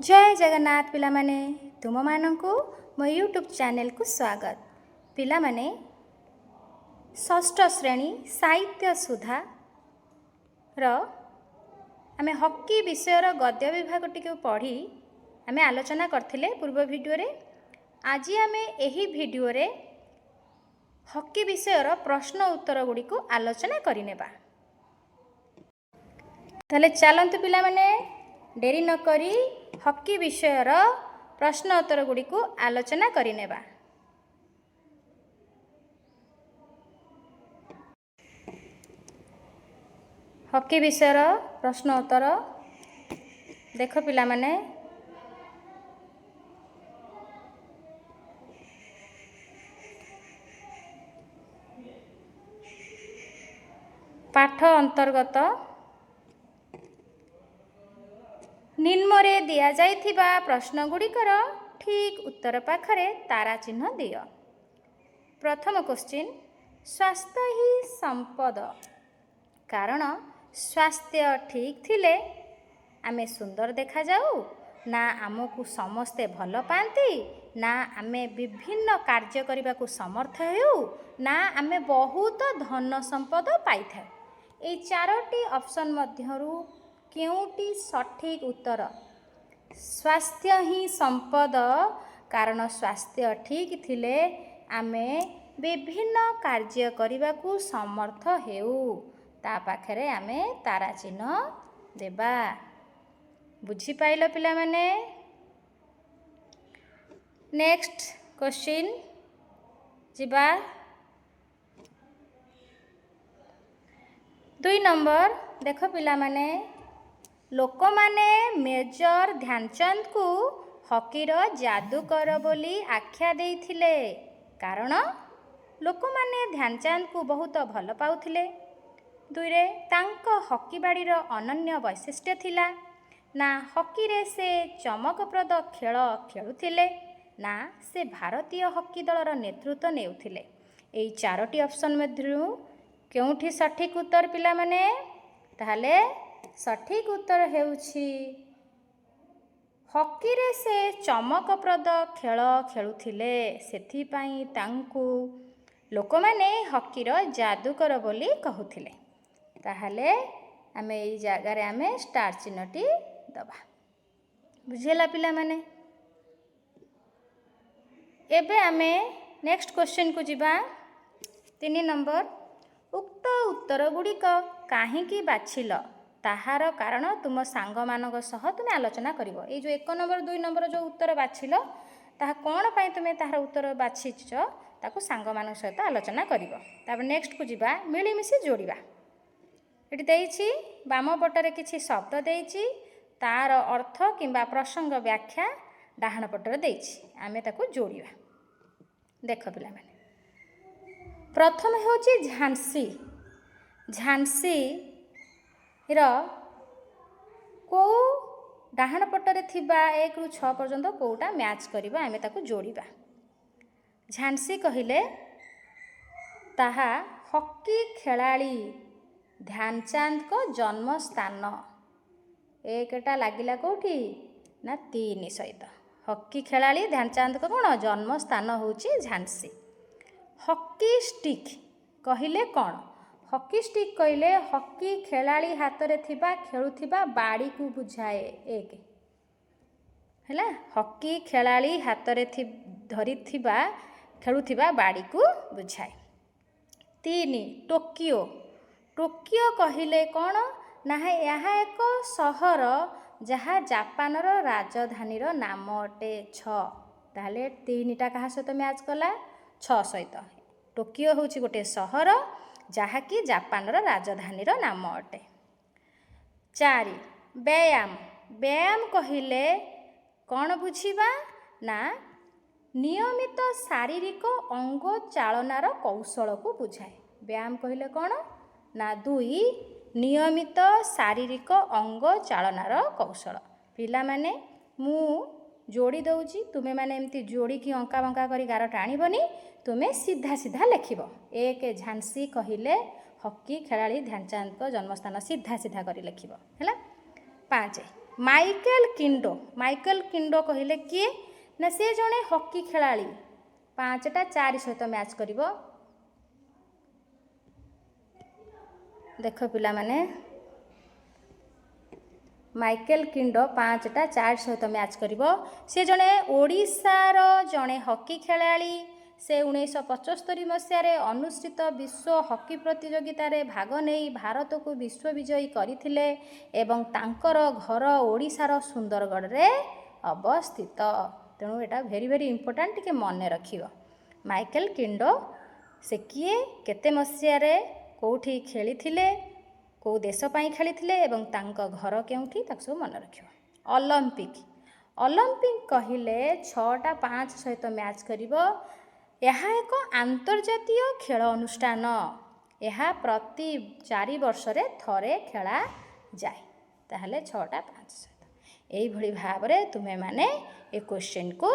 जय जगन्नाथ पिला माने तुम मानकु मो यूट्यूब चैनल को स्वागत। पिला माने षष्ठ श्रेणी साहित्य सुधा आमे हॉकी विषयर गद्य विभाग टिके पढ़ी आमे आलोचना करथिले पूर्व वीडियो रे। आज आमे एही वीडियो रे हॉकी विषयर प्रश्न उत्तर गुडी को आलोचना करिनेबा। ताले चलंतु पिला माने डेरी न करी हॉकी विषयर प्रश्न उत्तर गुडी को आलोचना करिनेबा। हॉकी विषयर प्रश्न उत्तर देख पिला माने पाठ अंतर्गत निम्नरे दिया जाइथिबा प्रश्न गुड़िकर ठीक उत्तर पाखरे तारा चिन्ह दिय। प्रथम क्वेश्चन, स्वास्थ्य ही संपद, कारण स्वास्थ्य ठीक थिले आमे सुंदर देखा जाऊ ना आमको समस्ते भल पाती ना आमे विभिन्न कार्य करने को समर्थ हो ना आमे बहुत धन संपद पाई था। ये चारोटी ऑप्शन मध्यरु केउटी सठिक उत्तर? स्वास्थ्य ही संपद, कारण स्वास्थ्य ठीक थिले आमे विभिन्न कार्य करने को समर्थ हेउ। ता पाखरे आमे तारा चिन्ह देबा। बुझी पाइल पिला माने? नेक्स्ट क्वेश्चन जिबा 2 नंबर। देख पिला माने लोक माने मेजर ध्यानचंद को हॉकीर जादूकर बोली आख्या देइथिले, कारण लोक माने ध्यानचंद को बहुत भल पाउथिले। 2 रे तांको हॉकी बाड़ीर अनन्य वैशिष्ट्य थिला ना हॉकी रे से चमकप्रद खेल खेलुथिले ना से भारतीय हॉकी दलर नेतृत्व नेउथिले। एई चारोटी ऑप्शन मध्यरु केउठी सठिक उत्तर पिला माने? ताहले सठिक उत्तर हेउछि हॉकी रे से चमकप्रद खेल खेलुथिले, सेथि पई तांकु लोक माने हॉकीर जादूकर बोली कहुथिले। ताहले आमे एई जगह रे आमे स्टार चिन्हटी दबा। बुझेला पिला माने? एबे आमे नेक्स्ट क्वेश्चन को जिबा 3 नंबर। उक्त उत्तर गुड़िक काहींकी बाछिल ताहार कारण तुम सांग मानक सह तुम आलोचना करिवो। ए जो 1 नंबर 2 नंबर जो उत्तर बाछिल ताहा कोन पई तुमे ताहार उत्तर बाछिछ ताकू सांग मानक सहित आलोचना करिवो। तापर नेक्स्ट को जिबा मिली मिसी जोड़िबा। एटी देइछि बाम पटरे किछि शब्द देइछि, तार अर्थ किंबा प्रसंग व्याख्या डाहाण पटरे देइछि, आमे ताकू जोड़िबा। देख पिला माने प्रथम होछि झांसी। झांसी रो को डाहाण पटरे थिबा 1 रु 6 पर्यंत कोटा मैच करिबा, आमे ताकू जोड़िबा। झांसी कहिले ताहा हॉकी खेलाड़ी ध्यानचंद को जन्म स्थान। एकटा लागिला कोठी ना 3 सहित हॉकी खेलाड़ी ध्यानचंद को कोन जन्म स्थान होछि झांसी। हॉकी स्टिक कहिले कोन? हॉकी स्टिक कहिले हॉकी खेलाड़ी हाथ रे थिबा खेलुथिबा बाड़ी को बुझाए। एक हैला हॉकी खेलाड़ी हाथ रे धरी थिबा खेलुथिबा बाड़ी को बुझाए। 3 टोकियो। टोकियो कहिले कोन ना यहाँ एक सहर जहाँ जापान रो राजधानी रो नाम अटे। 6 ताले 3टा कहा सहित मैच कला 6 सहित। टोकियो होछि गोटे सहर जहाँकि जापान रो राजधानी रो नाम अटे। 4 व्यायाम। व्यायाम कहिले कौन बुझिबा ना नियमित शारीरिक अंग चालनार कौशल को बुझाए। व्यायाम कहिले कौन ना 2 नियमित शारीरिक अंग चालनार कौशल। पिला माने मु जोड़ी दउची, तुमे माने एमती जोड़ी की अंका बंका करी गार टाणीबनी, तुमे सीधा सीधा लिखिबो। 1 झांसी कहिले हॉकी खेलाड़ी ध्यानचंद को जन्मस्थान सीधा सीधा करी लिखिबो हैला। 5 ମାଇକେଲ କିଣ୍ଡୋ କହିଲେ କିଏ ନା ସେ ଜଣେ ହକି ଖେଳାଳି 5ଟା 4 ସହିତ ମ୍ୟାଚ୍ କରିବ। ଦେଖ ପିଲାମାନେ ମାଇକେଲ କିଣ୍ଡୋ 5ଟା 4 ସହିତ ମ୍ୟାଚ୍ କରିବ। ସେ ଜଣେ ଓଡ଼ିଶାର ଜଣେ ହକି ଖେଳାଳି। ସେ 1975 ମସିହାରେ ଅନୁଷ୍ଠିତ ବିଶ୍ୱ ହକି ପ୍ରତିଯୋଗିତାରେ ଭାଗ ନେଇ ଭାରତକୁ ବିଶ୍ୱ ବିଜୟୀ କରିଥିଲେ ଏବଂ ତାଙ୍କର ଘର ଓଡ଼ିଶାର ସୁନ୍ଦରଗଡ଼ରେ ଅବସ୍ଥିତ। ତେଣୁ ଏଇଟା ଭେରି ଭେରି ଇମ୍ପୋର୍ଟାଣ୍ଟ, ଟିକେ ମନେ ରଖିବ। ମାଇକେଲ କିଣ୍ଡୋ ସେ କିଏ, କେତେ ମସିହାରେ କେଉଁଠି ଖେଳିଥିଲେ, କେଉଁ ଦେଶ ପାଇଁ ଖେଳିଥିଲେ ଏବଂ ତାଙ୍କ ଘର କେଉଁଠି, ତାକୁ ସବୁ ମନେ ରଖିବ। ଅଲିମ୍ପିକ କହିଲେ 6ଟା 5 ସହିତ ମ୍ୟାଚ୍ କରିବ। ଏହା ଏକ ଆନ୍ତର୍ଜାତୀୟ ଖେଳ ଅନୁଷ୍ଠାନ। ଏହା ପ୍ରତି 4 ବର୍ଷରେ ଥରେ ଖେଳାଯାଏ। ତାହେଲେ 6ଟା 5 ସହିତ। ଏଇଭଳି ଭାବରେ ତୁମେମାନେ ଏ କ୍ୱେଶ୍ଚିନ୍କୁ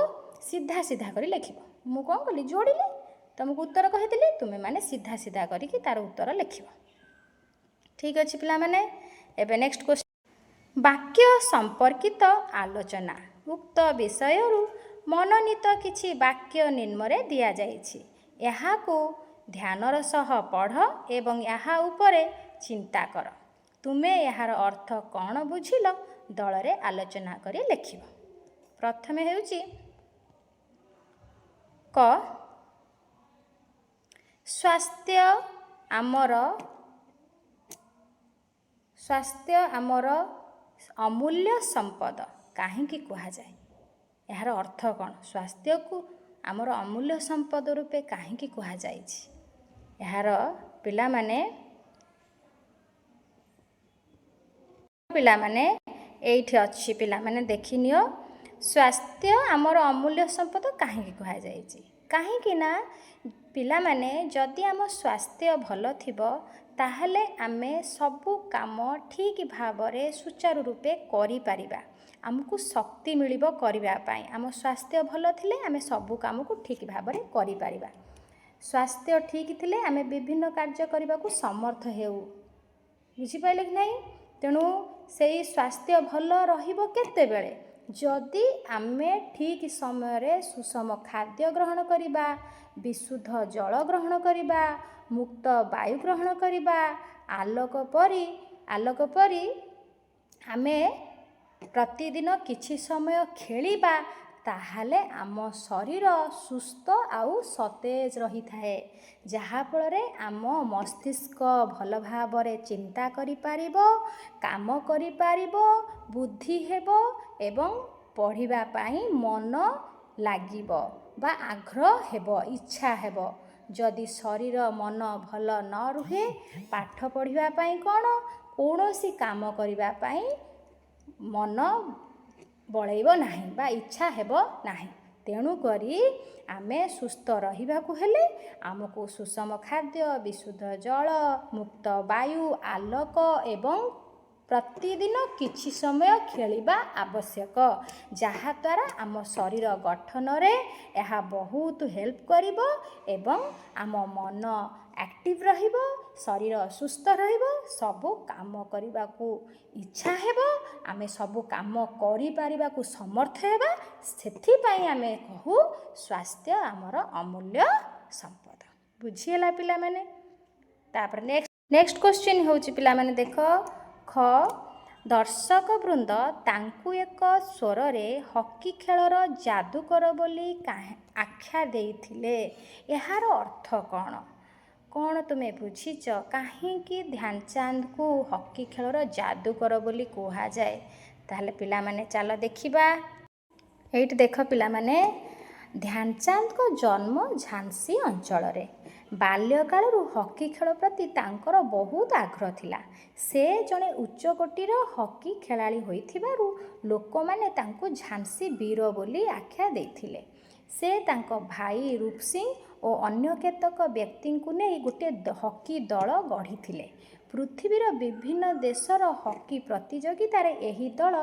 ସିଧା ସିଧା କରି ଲେଖିବ। ମୁଁ କ'ଣ କଲି, ଯୋଡ଼ିଲି, ତୁମକୁ ଉତ୍ତର କହିଥିଲି, ତୁମେମାନେ ସିଧା ସିଧା କରିକି ତାର ଉତ୍ତର ଲେଖିବ। ଠିକ୍ ଅଛି ପିଲାମାନେ। ଏବେ ନେକ୍ସଟ କ୍ୱେଶ୍ଚିନ୍, ବାକ୍ୟ ସମ୍ପର୍କିତ ଆଲୋଚନା। ଉକ୍ତ ବିଷୟରୁ ମନୋନୀତ କିଛି ବାକ୍ୟ ନିମ୍ନରେ ଦିଆଯାଇଛି। ଏହାକୁ ଧ୍ୟାନର ସହ ପଢ଼ ଏବଂ ଏହା ଉପରେ ଚିନ୍ତା କର। ତୁମେ ଏହାର ଅର୍ଥ କ'ଣ ବୁଝିଲ ଦଳରେ ଆଲୋଚନା କରି ଲେଖିବ। ପ୍ରଥମେ ହେଉଛି କ, ସ୍ୱାସ୍ଥ୍ୟ ଆମର ଅମୂଲ୍ୟ ସମ୍ପଦ କାହିଁକି କୁହାଯାଏ? ଏହାର ଅର୍ଥ କ'ଣ? ସ୍ୱାସ୍ଥ୍ୟକୁ ଆମର ଅମୂଲ୍ୟ ସମ୍ପଦ ରୂପେ କାହିଁକି କୁହାଯାଇଛି? ଏହାର ପିଲାମାନେ ଏଇଠି ଅଛି, ପିଲାମାନେ ଦେଖିନିଅ। ସ୍ୱାସ୍ଥ୍ୟ ଆମର ଅମୂଲ୍ୟ ସମ୍ପଦ କାହିଁକି କୁହାଯାଇଛି? କାହିଁକି ନା ପିଲାମାନେ, ଯଦି ଆମ ସ୍ୱାସ୍ଥ୍ୟ ଭଲ ଥିବ ତାହେଲେ ଆମେ ସବୁ କାମ ଠିକ୍ ଭାବରେ ସୁଚାରୁ ରୂପେ କରିପାରିବା। ଆମକୁ ଶକ୍ତି ମିଳିବ କରିବା ପାଇଁ। ଆମ ସ୍ୱାସ୍ଥ୍ୟ ଭଲ ଥିଲେ ଆମେ ସବୁ କାମକୁ ଠିକ୍ ଭାବରେ କରିପାରିବା। ସ୍ୱାସ୍ଥ୍ୟ ଠିକ୍ ଥିଲେ ଆମେ ବିଭିନ୍ନ କାର୍ଯ୍ୟ କରିବାକୁ ସମର୍ଥ ହେଉ। ବୁଝିପାରିଲେ କି ନାହିଁ? ତେଣୁ ସେଇ ସ୍ୱାସ୍ଥ୍ୟ ଭଲ ରହିବ କେତେବେଳେ? ଯଦି ଆମେ ଠିକ୍ ସମୟରେ ସୁଷମ ଖାଦ୍ୟ ଗ୍ରହଣ କରିବା, ବିଶୁଦ୍ଧ ଜଳ ଗ୍ରହଣ କରିବା, ମୁକ୍ତ ବାୟୁ ଗ୍ରହଣ କରିବା, ଆଲୋକ ପରି ଆମେ ପ୍ରତିଦିନ କିଛି ସମୟ ଖେଳିବା, ତାହେଲେ ଆମ ଶରୀର ସୁସ୍ଥ ଆଉ ସତେଜ ରହିଥାଏ। ଯାହାଫଳରେ ଆମ ମସ୍ତିଷ୍କ ଭଲ ଭାବରେ ଚିନ୍ତା କରିପାରିବ, କାମ କରିପାରିବ, ବୁଦ୍ଧି ହେବ ଏବଂ ପଢ଼ିବା ପାଇଁ ମନ ଲାଗିବ ବା ଆଗ୍ରହ ହେବ, ଇଚ୍ଛା ହେବ। ଯଦି ଶରୀର ମନ ଭଲ ନ ରୁହେ, ପାଠ ପଢ଼ିବା ପାଇଁ କ'ଣ, କୌଣସି କାମ କରିବା ପାଇଁ ମନ ବଳେଇବ ନାହିଁ ବା ଇଚ୍ଛା ହେବ ନାହିଁ। ତେଣୁକରି ଆମେ ସୁସ୍ଥ ରହିବାକୁ ହେଲେ ଆମକୁ ସୁଷମ ଖାଦ୍ୟ, ବିଶୁଦ୍ଧ ଜଳ, ମୁକ୍ତ ବାୟୁ, ଆଲୋକ ଏବଂ ପ୍ରତିଦିନ କିଛି ସମୟ ଖେଳିବା ଆବଶ୍ୟକ। ଯାହାଦ୍ୱାରା ଆମ ଶରୀର ଗଠନରେ ଏହା ବହୁତ ହେଲ୍ପ କରିବ ଏବଂ ଆମ ମନ ଆକ୍ଟିଭ ରହିବ, ଶରୀର ସୁସ୍ଥ ରହିବ, ସବୁ କାମ କରିବାକୁ ଇଚ୍ଛା ହେବ, ଆମେ ସବୁ କାମ କରିପାରିବାକୁ ସମର୍ଥ ହେବା। ସେଥିପାଇଁ ଆମେ କହୁ ସ୍ୱାସ୍ଥ୍ୟ ଆମର ଅମୂଲ୍ୟ ସମ୍ପଦ। ବୁଝିହେଲା ପିଲାମାନେ? ତାପରେ ନେକ୍ସଟ କ୍ୱେଶ୍ଚିନ୍ ହେଉଛି ପିଲାମାନେ ଦେଖ, ଖ, ଦର୍ଶକ ବୃନ୍ଦ ତାଙ୍କୁ ଏକ ସ୍ୱରରେ ହକି ଖେଳର ଯାଦୁକର ବୋଲି ଆଖ୍ୟା ଦେଇଥିଲେ। ଏହାର ଅର୍ଥ କ'ଣ? କ'ଣ ତୁମେ ବୁଝିଛ? କାହିଁକି ଧ୍ୟାନଚାନ୍ଦଙ୍କୁ ହକି ଖେଳର ଯାଦୁକର ବୋଲି କୁହାଯାଏ? ତାହେଲେ ପିଲାମାନେ ଚାଲ ଦେଖିବା। ଏଇଠି ଦେଖ ପିଲାମାନେ, ଧ୍ୟାନଚାନ୍ଦଙ୍କ ଜନ୍ମ ଝାନ୍ସୀ ଅଞ୍ଚଳରେ। ବାଲ୍ୟକାଳରୁ ହକି ଖେଳ ପ୍ରତି ତାଙ୍କର ବହୁତ ଆଗ୍ରହ ଥିଲା। ସେ ଜଣେ ଉଚ୍ଚକୋଟୀର ହକି ଖେଳାଳି ହୋଇଥିବାରୁ ଲୋକମାନେ ତାଙ୍କୁ ଝାନ୍ସୀ ବୀର ବୋଲି ଆଖ୍ୟା ଦେଇଥିଲେ। ସେ ତାଙ୍କ ଭାଇ ରୂପ ସିଂ ଓ ଅନ୍ୟ କେତେକ ବ୍ୟକ୍ତିଙ୍କୁ ନେଇ ଗୋଟିଏ ହକି ଦଳ ଗଢ଼ିଥିଲେ। ପୃଥିବୀର ବିଭିନ୍ନ ଦେଶର ହକି ପ୍ରତିଯୋଗିତାରେ ଏହି ଦଳ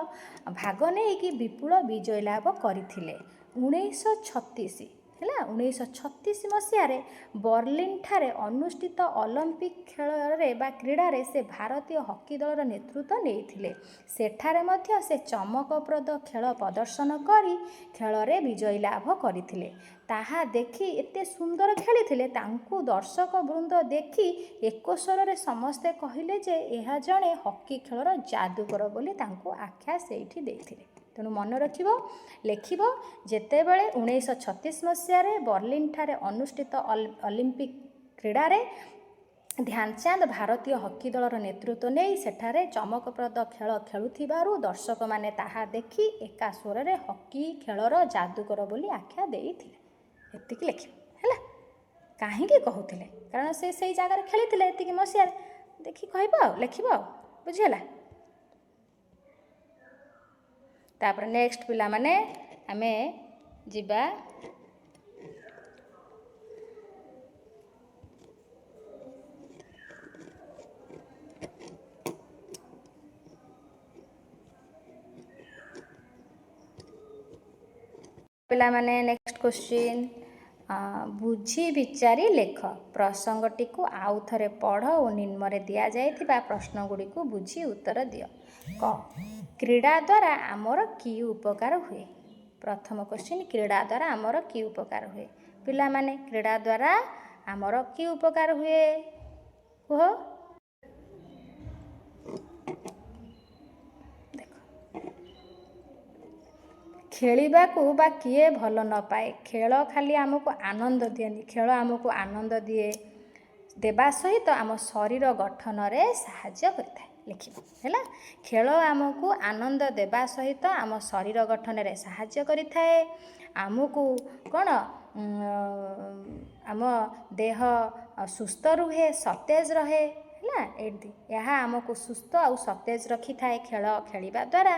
ଭାଗ ନେଇକି ବିପୁଳ ବିଜୟ ଲାଭ କରିଥିଲେ। 1936 ହେଲା 1936 ମସିହାରେ ବର୍ଲିନ୍ ଠାରେ ଅନୁଷ୍ଠିତ ଅଲିମ୍ପିକ୍ ଖେଳରେ ବା କ୍ରୀଡ଼ାରେ ସେ ଭାରତୀୟ ହକି ଦଳର ନେତୃତ୍ୱ ନେଇଥିଲେ। ସେଠାରେ ମଧ୍ୟ ସେ ଚମକପ୍ରଦ ଖେଳ ପ୍ରଦର୍ଶନ କରି ଖେଳରେ ବିଜୟ ଲାଭ କରିଥିଲେ। ତାହା ଦେଖି ଏତେ ସୁନ୍ଦର ଖେଳିଥିଲେ, ତାଙ୍କୁ ଦର୍ଶକ ବୃନ୍ଦ ଦେଖି ଏକସ୍ୱରରେ ସମସ୍ତେ କହିଲେ ଯେ ଏହା ଜଣେ ହକି ଖେଳର ଯାଦୁକର ବୋଲି ତାଙ୍କୁ ଆଖ୍ୟା ସେଇଠି ଦେଇଥିଲେ। ତେଣୁ ମନେ ରଖିବ, ଲେଖିବ, ଯେତେବେଳେ 1936 ମସିହାରେ ବର୍ଲିନ୍ ଠାରେ ଅନୁଷ୍ଠିତ ଅଲିମ୍ପିକ୍ କ୍ରୀଡ଼ାରେ ଧ୍ୟାନଚାନ୍ଦ ଭାରତୀୟ ହକି ଦଳର ନେତୃତ୍ୱ ନେଇ ସେଠାରେ ଚମକପ୍ରଦ ଖେଳ ଖେଳୁଥିବାରୁ ଦର୍ଶକମାନେ ତାହା ଦେଖି ଏକା ସ୍ୱରରେ ହକି ଖେଳର ଯାଦୁକର ବୋଲି ଆଖ୍ୟା ଦେଇଥିଲେ। ଏତିକି ଲେଖିବ ହେଲା। କାହିଁକି କହୁଥିଲେ? କାରଣ ସେ ସେଇ ଜାଗାରେ ଖେଳିଥିଲେ ଏତିକି ମସିହାରେ। ଦେଖି କହିବ ଆଉ ଲେଖିବ ଆଉ, ବୁଝିହେଲା। ତାପରେ ନେକ୍ସଟ ପିଲାମାନେ ଆମେ ଯିବା ପିଲାମାନେ ନେକ୍ସଟ କ୍ୱେଶ୍ଚିନ୍, ବୁଝି ବିଚାରି ଲେଖ। ପ୍ରସଙ୍ଗଟିକୁ ଆଉ ଥରେ ପଢ଼ ଓ ନିମ୍ନରେ ଦିଆଯାଇଥିବା ପ୍ରଶ୍ନ ଗୁଡ଼ିକୁ ବୁଝି ଉତ୍ତର ଦିଅ। କ, କ୍ରୀଡ଼ା ଦ୍ୱାରା ଆମର କି ଉପକାର ହୁଏ? ପ୍ରଥମ କ୍ୱେଶ୍ଚିନ୍, କ୍ରୀଡ଼ା ଦ୍ୱାରା ଆମର କି ଉପକାର ହୁଏ? ପିଲାମାନେ କ୍ରୀଡ଼ା ଦ୍ୱାରା ଆମର କି ଉପକାର ହୁଏ କୁହ? ଖେଳିବାକୁ ବା କିଏ ଭଲ ନ ପାଏ? ଖେଳ ଖାଲି ଆମକୁ ଆନନ୍ଦ ଦିଏନି, ଖେଳ ଆମକୁ ଆନନ୍ଦ ଦେବା ସହିତ ଆମ ଶରୀର ଗଠନରେ ସାହାଯ୍ୟ କରିଥାଏ। ଲେଖିବ ହେଲା। ଖେଳ ଆମକୁ ଆନନ୍ଦ ଦେବା ସହିତ ଆମ ଶରୀର ଗଠନରେ ସାହାଯ୍ୟ କରିଥାଏ। ଆମକୁ କ'ଣ, ଆମ ଦେହ ସୁସ୍ଥ ରୁହେ, ସତେଜ ରହେ ହେଲା। ଏମିତି ଏହା ଆମକୁ ସୁସ୍ଥ ଆଉ ସତେଜ ରଖିଥାଏ। ଖେଳ ଖେଳିବା ଦ୍ୱାରା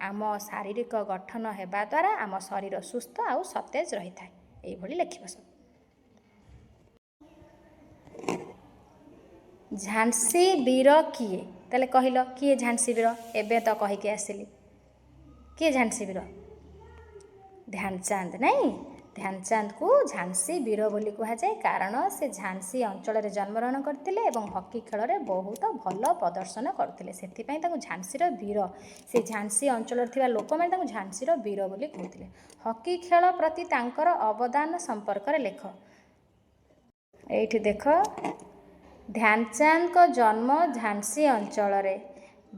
ଆମ ଶାରୀରିକ ଗଠନ ହେବା ଦ୍ୱାରା ଆମ ଶରୀର ସୁସ୍ଥ ଆଉ ସତେଜ ରହିଥାଏ। ଏଇଭଳି ଲେଖିବ ସବୁ। ଝାନ୍ସୀ ବୀର କିଏ? ତାହେଲେ କହିଲ କିଏ ଝାନ୍ସୀ ବୀର? ଏବେ ତ କହିକି ଆସିଲି। କିଏ ଝାନ୍ସୀ ବୀର? ଧ୍ୟାନଚାନ୍ଦ, ନାଇଁ? ଧ୍ୟାନଚାନ୍ଦକୁ ଝାନ୍ସୀ ବୀର ବୋଲି କୁହାଯାଏ କାରଣ ସେ ଝାନ୍ସୀ ଅଞ୍ଚଳରେ ଜନ୍ମଗ୍ରହଣ କରିଥିଲେ ଏବଂ ହକି ଖେଳରେ ବହୁତ ଭଲ ପ୍ରଦର୍ଶନ କରୁଥିଲେ। ସେଥିପାଇଁ ତାଙ୍କୁ ଝାନ୍ସୀର ବୀର, ସେ ଝାନ୍ସୀ ଅଞ୍ଚଳରେ ଥିବା ଲୋକମାନେ ତାଙ୍କୁ ଝାନ୍ସୀର ବୀର ବୋଲି କହୁଥିଲେ। ହକି ଖେଳ ପ୍ରତି ତାଙ୍କର ଅବଦାନ ସମ୍ପର୍କରେ ଲେଖ। ଏଇଠି ଦେଖ, ଧ୍ୟାନଚାନ୍ଦଙ୍କ ଜନ୍ମ ଝାନ୍ସୀ ଅଞ୍ଚଳରେ।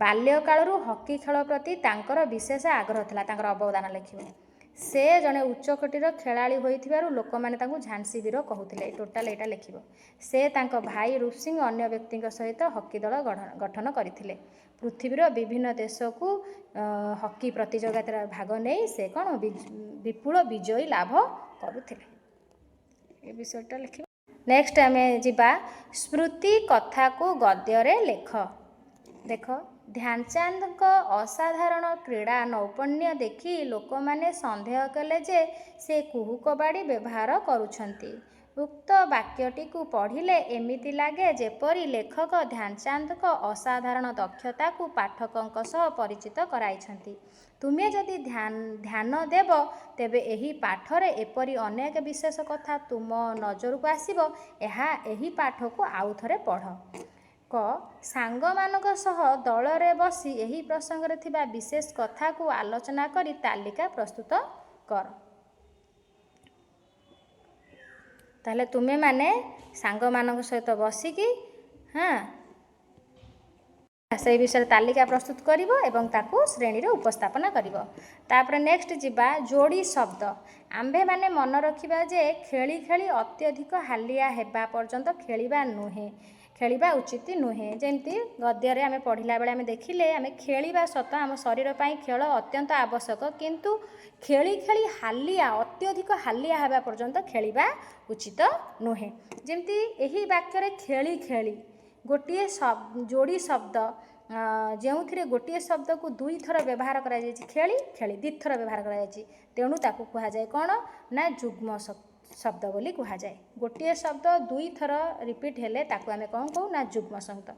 ବାଲ୍ୟକାଳରୁ ହକି ଖେଳ ପ୍ରତି ତାଙ୍କର ବିଶେଷ ଆଗ୍ରହ ଥିଲା। ତାଙ୍କର ଅବଦାନ ଲେଖିବ। ସେ ଜଣେ ଉଚ୍ଚକୋଟୀର ଖେଳାଳି ହୋଇଥିବାରୁ ଲୋକମାନେ ତାଙ୍କୁ ଝାନ୍ସୀ ବୀର କହୁଥିଲେ। ଟୋଟାଲ ଏଇଟା ଲେଖିବ। ସେ ତାଙ୍କ ଭାଇ ରୂପ ସିଂ ଅନ୍ୟ ବ୍ୟକ୍ତିଙ୍କ ସହିତ ହକି ଦଳ ଗଠନ କରିଥିଲେ। ପୃଥିବୀର ବିଭିନ୍ନ ଦେଶକୁ ହକି ପ୍ରତିଯୋଗିତାରେ ଭାଗ ନେଇ ସେ କ'ଣ ବିପୁଳ ବିଜୟ ଲାଭ କରୁଥିଲେ। ଏ ବିଷୟଟା ଲେଖିବ। ନେକ୍ସଟ ଆମେ ଯିବା, ସ୍ମୃତି କଥାକୁ ଗଦ୍ୟରେ ଲେଖ। ଦେଖ, ଧ୍ୟାନଚାନ୍ଦଙ୍କ ଅସାଧାରଣ କ୍ରୀଡ଼ା ନୈପୁଣ୍ୟ ଦେଖି ଲୋକମାନେ ସନ୍ଦେହ କଲେ ଯେ ସେ କୁହୁକ ବାଡ଼ି ବ୍ୟବହାର କରୁଛନ୍ତି। ଉକ୍ତ ବାକ୍ୟଟିକୁ ପଢ଼ିଲେ ଏମିତି ଲାଗେ ଯେପରି ଲେଖକ ଧ୍ୟାନଚାନ୍ଦଙ୍କ ଅସାଧାରଣ ଦକ୍ଷତାକୁ ପାଠକଙ୍କ ସହ ପରିଚିତ କରାଇଛନ୍ତି। ତୁମେ ଯଦି ଧ୍ୟାନ ଦେବ ତେବେ ଏହି ପାଠରେ ଏପରି ଅନେକ ବିଶେଷ କଥା ତୁମ ନଜରକୁ ଆସିବ। ଏହି ପାଠକୁ ଆଉ ଥରେ ପଢ଼। କ, ସାଙ୍ଗମାନଙ୍କ ସହ ଦଳରେ ବସି ଏହି ପ୍ରସଙ୍ଗରେ ଥିବା ବିଶେଷ କଥାକୁ ଆଲୋଚନା କରି ତାଲିକା ପ୍ରସ୍ତୁତ କର। ତାହେଲେ ତୁମେମାନେ ସାଙ୍ଗମାନଙ୍କ ସହିତ ବସିକି ସେଇ ବିଷୟରେ ତାଲିକା ପ୍ରସ୍ତୁତ କରିବ ଏବଂ ତାକୁ ଶ୍ରେଣୀରେ ଉପସ୍ଥାପନ କରିବ। ତାପରେ ନେକ୍ସଟ ଯିବା, ଯୋଡ଼ି ଶବ୍ଦ। ଆମ୍ଭେମାନେ ମନେ ରଖିବା ଯେ ଖେଳି ଖେଳି ଅତ୍ୟଧିକ ହାଲିଆ ହେବା ପର୍ଯ୍ୟନ୍ତ ଖେଳିବା ଉଚିତ ନୁହେଁ। ଯେମିତି ଗଦ୍ୟରେ ଆମେ ପଢ଼ିଲା ବେଳେ ଆମେ ଦେଖିଲେ, ଆମେ ଖେଳିବା ସତ ଆମ ଶରୀର ପାଇଁ ଖେଳ ଅତ୍ୟନ୍ତ ଆବଶ୍ୟକ, କିନ୍ତୁ ଖେଳି ଖେଳି ଅତ୍ୟଧିକ ହାଲିଆ ହେବା ପର୍ଯ୍ୟନ୍ତ ଖେଳିବା ଉଚିତ ନୁହେଁ। ଯେମିତି ଏହି ବାକ୍ୟରେ ଖେଳି ଖେଳି ଗୋଟିଏ ଯୋଡ଼ି ଶବ୍ଦ, ଯେଉଁଥିରେ ଗୋଟିଏ ଶବ୍ଦକୁ ଦୁଇଥର ବ୍ୟବହାର କରାଯାଇଛି। ଖେଳି ଖେଳି ଦୁଇଥର ବ୍ୟବହାର କରାଯାଇଛି, ତେଣୁ ତାକୁ କୁହାଯାଏ କ'ଣ ନା ଯୁଗ୍ମ ଶବ୍ଦ ବୋଲି କୁହାଯାଏ। ଗୋଟିଏ ଶବ୍ଦ ଦୁଇଥର ରିପିଟ୍ ହେଲେ ତାକୁ ଆମେ କ'ଣ କହୁ ନା ଯୁଗ୍ମ ଶବ୍ଦ।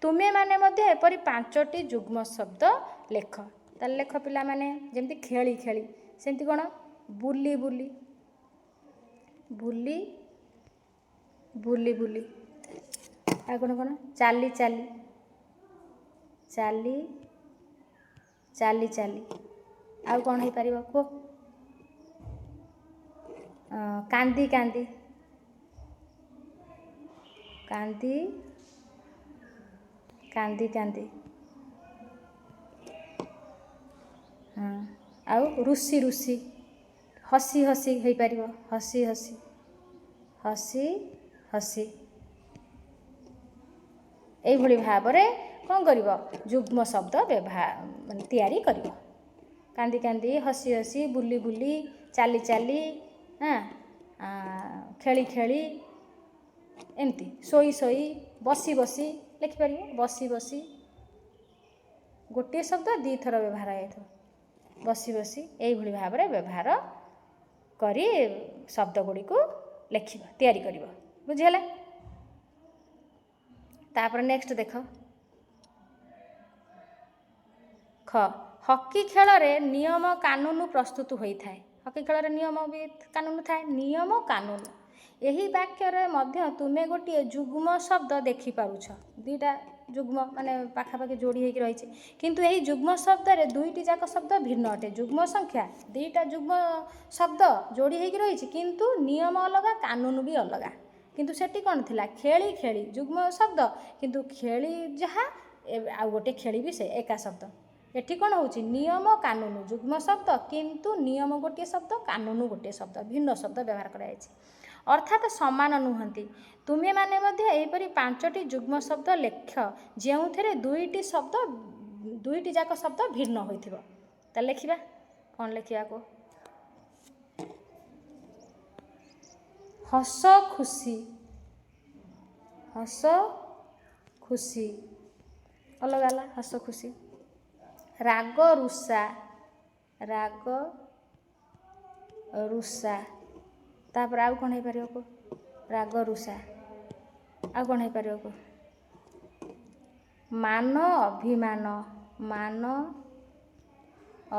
ତୁମେମାନେ ମଧ୍ୟ ଏପରି 5ଟି ଯୁଗ୍ମ ଶବ୍ଦ ଲେଖ। ତାହେଲେ ଲେଖ ପିଲାମାନେ। ଯେମିତି ଖେଳି ଖେଳି, ସେମିତି କ'ଣ ବୁଲି ବୁଲି, ବୁଲି ବୁଲି ବୁଲି। ଆଉ କ'ଣ ଚାଲି ଚାଲି ଚାଲି ଚାଲି ଚାଲି। ଆଉ କ'ଣ ହେଇପାରିବ କୁହ? କାନ୍ଦି କାନ୍ଦି କାନ୍ଦି କାନ୍ଦି କାନ୍ଦି। ହଁ, ଆଉ ରୁଷି ରୁଷି। ହସି ହସି ହେଇପାରିବ, ହସି ହସି ହସି ହସି। ଏଇଭଳି ଭାବରେ କ'ଣ କରିବ? ଯୁଗ୍ମ ଶବ୍ଦ ମାନେ ତିଆରି କରିବ। କାନ୍ଦି କାନ୍ଦି, ହସି ହସି, ବୁଲି ବୁଲି, ଚାଲି ଚାଲି, ଖେଳି ଖେଳି, ଏମିତି ଶୋଇ ଶୋଇ, ବସି ବସି ଲେଖିପାରିବ। ବସି ବସି ଗୋଟିଏ ଶବ୍ଦ ଦୁଇଥର ବ୍ୟବହାର ହେଇଥିବ। ବସି ବସି ଏଇଭଳି ଭାବରେ ବ୍ୟବହାର କରି ଶବ୍ଦ ଗୁଡ଼ିକୁ ଲେଖିବ, ତିଆରି କରିବ। ବୁଝିଗଲା? ତାପରେ ନେକ୍ସଟ ଦେଖ। ଖ, ହକି ଖେଳରେ ନିୟମ କାନୁନ ପ୍ରସ୍ତୁତ ହୋଇଥାଏ। ହକି ଖେଳରେ ନିୟମ ବି କାନୁନ ଥାଏ। ନିୟମ କାନୁନ। ଏହି ବାକ୍ୟରେ ମଧ୍ୟ ତୁମେ ଗୋଟିଏ ଯୁଗ୍ମ ଶବ୍ଦ ଦେଖିପାରୁଛ। ଦୁଇଟା ଯୁଗ୍ମ ମାନେ ପାଖାପାଖି ଯୋଡ଼ି ହୋଇକି ରହିଛି, କିନ୍ତୁ ଏହି ଯୁଗ୍ମ ଶବ୍ଦରେ ଦୁଇଟି ଯାକ ଶବ୍ଦ ଭିନ୍ନ ଅଟେ। ଯୁଗ୍ମ ସଂଖ୍ୟା ଦୁଇଟା ଯୁଗ୍ମ ଶବ୍ଦ ଯୋଡ଼ି ହୋଇକି ରହିଛି, କିନ୍ତୁ ନିୟମ ଅଲଗା, କାନୁନ ବି ଅଲଗା। କିନ୍ତୁ ସେଠି କ'ଣ ଥିଲା? ଖେଳି ଖେଳି ଯୁଗ୍ମ ଶବ୍ଦ, କିନ୍ତୁ ଖେଳି ଯାହା ଆଉ ଗୋଟେ ଖେଳି ବି ସେ ଏକା ଶବ୍ଦ। ଏଠି କ'ଣ ହେଉଛି? ନିୟମ କାନୁନ ଯୁଗ୍ମ ଶବ୍ଦ, କିନ୍ତୁ ନିୟମ ଗୋଟିଏ ଶବ୍ଦ, କାନୁନ ଗୋଟିଏ ଶବ୍ଦ, ଭିନ୍ନ ଶବ୍ଦ ବ୍ୟବହାର କରାଯାଇଛି। ଅର୍ଥାତ୍ ସମାନ ନୁହନ୍ତି। ତୁମେମାନେ ମଧ୍ୟ ଏହିପରି 5ଟି ଯୁଗ୍ମ ଶବ୍ଦ ଲେଖ ଯେଉଁଥିରେ ଦୁଇଟି ଯାକ ଶବ୍ଦ ଭିନ୍ନ ହୋଇଥିବ। ତାହେଲେ ଲେଖିବା। କ'ଣ ଲେଖିବା କୁହ? ହସ ଖୁସି। ହସ ଖୁସି ଅଲଗା ହେଲା, ହସ ଖୁସି। ରାଗ ରୁଷା। ରାଗ ରୁଷା। ତାପରେ ଆଉ କ'ଣ ହେଇପାରିବ କୁହ? ରାଗ ରୁଷା। ଆଉ କ'ଣ ହେଇପାରିବ କୁହ? ମାନ ଅଭିମାନ। ମାନ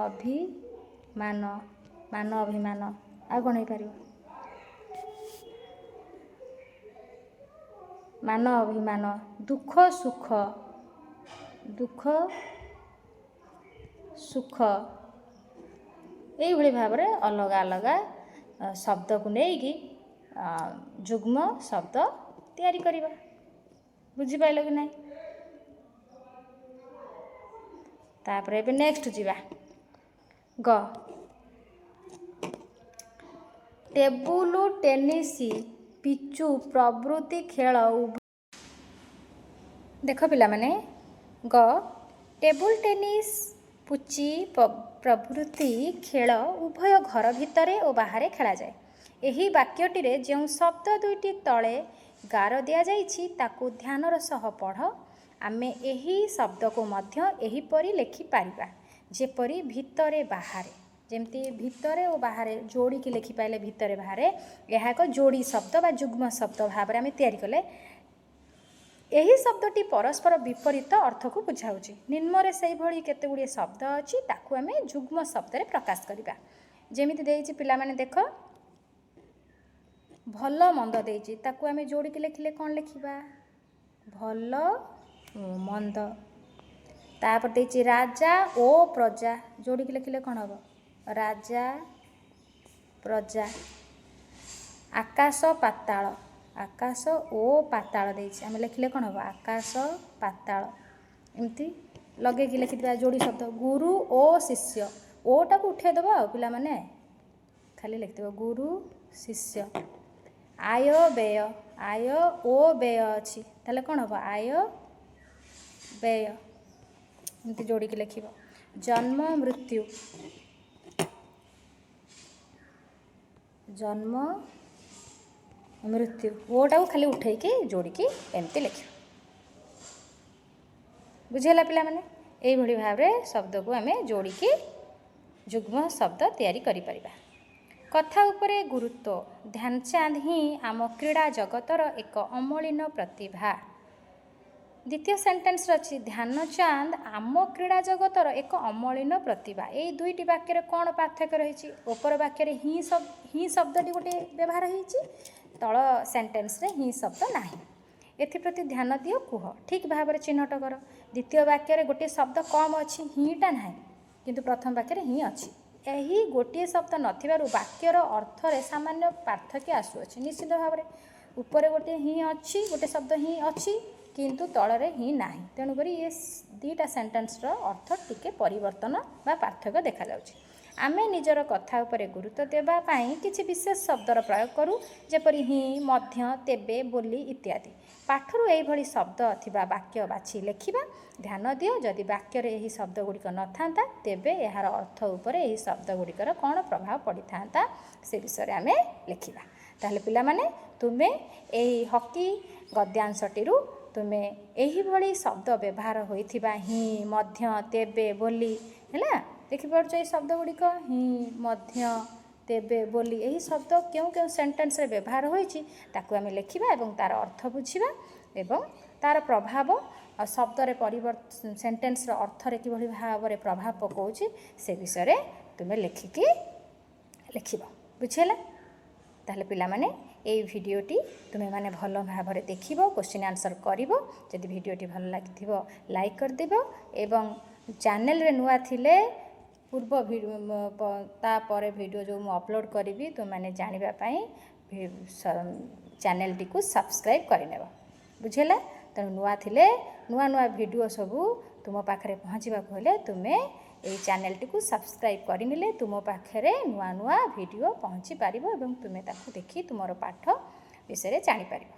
ଅଭିମାନ। ମାନ ଅଭିମାନ। ଆଉ କ'ଣ ହେଇପାରିବ? ମାନ ଅଭିମାନ। ଦୁଃଖ ସୁଖ। ଦୁଃଖ ସୁଖ। ଏଇଭଳି ଭାବରେ ଅଲଗା ଅଲଗା ଶବ୍ଦକୁ ନେଇକି ଯୁଗ୍ମ ଶବ୍ଦ ତିଆରି କରିବା। ବୁଝିପାରିଲ କି ନାହିଁ? ତାପରେ ଏବେ ନେକ୍ସଟ ଯିବା। ଗ, ଟେବୁଲ ଟେନିସ ପିଚୁ ପ୍ରଭୃତି ଖେଳ। ଦେଖ ପିଲାମାନେ, ଗ, ଟେବୁଲ ଟେନିସ ପୁଚି ପ୍ରଭୃତି ଖେଳ ଉଭୟ ଘର ଭିତରେ ଓ ବାହାରେ ଖେଳାଯାଏ। ଏହି ବାକ୍ୟଟିରେ ଯେଉଁ ଶବ୍ଦ ଦୁଇଟି ତଳେ ଗାର ଦିଆଯାଇଛି ତାକୁ ଧ୍ୟାନର ସହ ପଢ଼। ଆମେ ଏହି ଶବ୍ଦକୁ ମଧ୍ୟ ଏହିପରି ଲେଖିପାରିବା, ଯେପରି ଭିତରେ ବାହାରେ। ଯେମିତି ଭିତରେ ଓ ବାହାରେ ଯୋଡ଼ିକି ଲେଖିପାରିଲେ ଭିତରେ ବାହାରେ, ଏହା ଏକ ଯୋଡ଼ି ଶବ୍ଦ ବା ଯୁଗ୍ମ ଶବ୍ଦ ଭାବରେ ଆମେ ତିଆରି କଲେ ଏହି ଶବ୍ଦଟି ପରସ୍ପର ବିପରୀତ ଅର୍ଥକୁ ବୁଝାଉଛି। ନିମ୍ନରେ ସେହିଭଳି କେତେଗୁଡ଼ିଏ ଶବ୍ଦ ଅଛି, ତାକୁ ଆମେ ଯୁଗ୍ମ ଶବ୍ଦରେ ପ୍ରକାଶ କରିବା। ଯେମିତି ଦେଇଛି ପିଲାମାନେ ଦେଖ, ଭଲ ମନ୍ଦ ଦେଇଛି, ତାକୁ ଆମେ ଯୋଡ଼ିକି ଲେଖିଲେ କ'ଣ ଲେଖିବା? ଭଲ ମନ୍ଦ। ତାପରେ ଦେଇଛି ରାଜା ଓ ପ୍ରଜା, ଯୋଡ଼ିକି ଲେଖିଲେ କ'ଣ ହେବ? ରାଜା ପ୍ରଜା। ଆକାଶ ପାତାଳ। ଆକାଶ ଓ ପାତାଳ ଦେଇଛି, ଆମେ ଲେଖିଲେ କ'ଣ ହେବ? ଆକାଶ ପାତାଳ। ଏମିତି ଲଗେଇକି ଲେଖିଥିବା ଯୋଡ଼ି ଶବ୍ଦ। ଗୁରୁ ଓ ଶିଷ୍ୟ, ଓଟାକୁ ଉଠେଇଦେବ ଆଉ ପିଲାମାନେ ଖାଲି ଲେଖିଦେବ ଗୁରୁ ଶିଷ୍ୟ। ଆୟ ବ୍ୟୟ। ଆୟ ଓ ବ୍ୟୟ ଅଛି, ତାହେଲେ କ'ଣ ହେବ? ଆୟ ବ୍ୟୟ। ଏମିତି ଯୋଡ଼ିକି ଲେଖିବ। ଜନ୍ମ ମୃତ୍ୟୁ। ଜନ୍ମ ମୃତ୍ୟୁ, ଓଟାକୁ ଖାଲି ଉଠେଇକି ଯୋଡ଼ିକି ଏମିତି ଲେଖିବ। ବୁଝିଗଲା ପିଲାମାନେ? ଏଇଭଳି ଭାବରେ ଶବ୍ଦକୁ ଆମେ ଯୋଡ଼ିକି ଯୁଗ୍ମ ଶବ୍ଦ ତିଆରି କରିପାରିବା। କଥା ଉପରେ ଗୁରୁତ୍ୱ। ଧ୍ୟାନଚାନ୍ଦ ହିଁ ଆମ କ୍ରୀଡ଼ା ଜଗତର ଏକ ଅମଳିନ ପ୍ରତିଭା। द्वितीय सेंटेंस अच्छी ध्यानचंद आम क्रीड़ा जगतर एक अमलिन प्रतिभा। यही दुईटी वाक्य कौन पार्थक्य रही? ऊपर वाक्य ही शब्दटी गोटे व्यवहार होती, तल सेंटेंस रे ही शब्द नहीं। एप्रति ध्यान दियो, कुह ठीक भाव में चिन्हट कर। द्वितीय वाक्य गोटे शब्द कम अच्छी, हीटा ना किंतु प्रथम वाक्य ही अच्छी। यही गोटे शब्द नथिबारु वाक्यर अर्थ रे सामान्य पार्थक्य आसुअछि निश्चित भाव में। ऊपर गोटे ही अच्छी, गोटे शब्द ही अच्छी किंतु तଳରେ ही ନାହିଁ। तेणुक ये दुईटा सेंटेंस अर्थ टिके परिवर्तन बा पार्थक्य देखा जाउछि। आमे निजर कथा उपरे गुरुत्व देबा पाई किछि विशेष शब्दर प्रयोग करूँ, जेपरि ही, मध्य, तेबे, बोली इत्यादि। पाठरू एभली शब्द थिबा वाक्य बाछि लेखिबा। ध्यान दियो, जदि वाक्य रे एही शब्द गुड़िक न थांता तेबे एहार अर्थ उपरे एही शब्द गुड़िकर कौन प्रभाव पड़ी थांता से विषय आमे लेखिबा। ताहले पिला माने तुमे एही हकी गद्यांशटिरू तुमे एही भली शब्द व्यवहार होइथिबा ही, मध्य, तेबे, बोली हैला देखि पड़छ। ए शब्द गुड़िक ही, मध्य, तेबे, बोली यही शब्द क्यों क्यों सेंटेंस रे व्यवहार होइछि ताकू आमे लेखिबा एवं तार अर्थ बुझिबा एवं तार प्रभाव शब्द रे परिवर्तन सेंटेंस रो अर्थ रे किभली भाव रे प्रभाव पकाउछि से विषय रे तुमे लेखिकी लेखिबा। बुझिला? ताहले पिला माने এই ভিডিওটি তুমি মানে ভালো ভাবে দেখিব, কোশ্চিন আনসর করিব। যদি ভিডিওটি ভালো লাগিথিব লাইক করদিব এবং চ্যানেল রে নুয়া থিলে পূর্ব তাপরে ভিডিও जो मु अपलोड करिवि तुम माने जानिबा पई चैनल टी को सब्सक्राइब करिनेब। बुझेला? तेणु नुआ थिले नुआ नुआ वीडियो सबू तुम पाखरे पहुँचवा हेले तुमे এই চ্যানেলটি को सब्सक्राइब करिनेले तुम पाखरे नुआ नुआ वीडियो पहुँची पारिबो एवं तुमे ताकू देखि तुमरो पाठ विषय जानि पारिबो।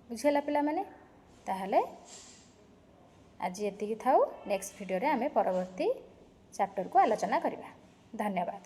बुझेला पिला माने? ताहले आज एतिकी थाउ। नेक्स्ट वीडियो रे आमे परवर्ती चैप्टर को आलोचना करिबा। धन्यवाद।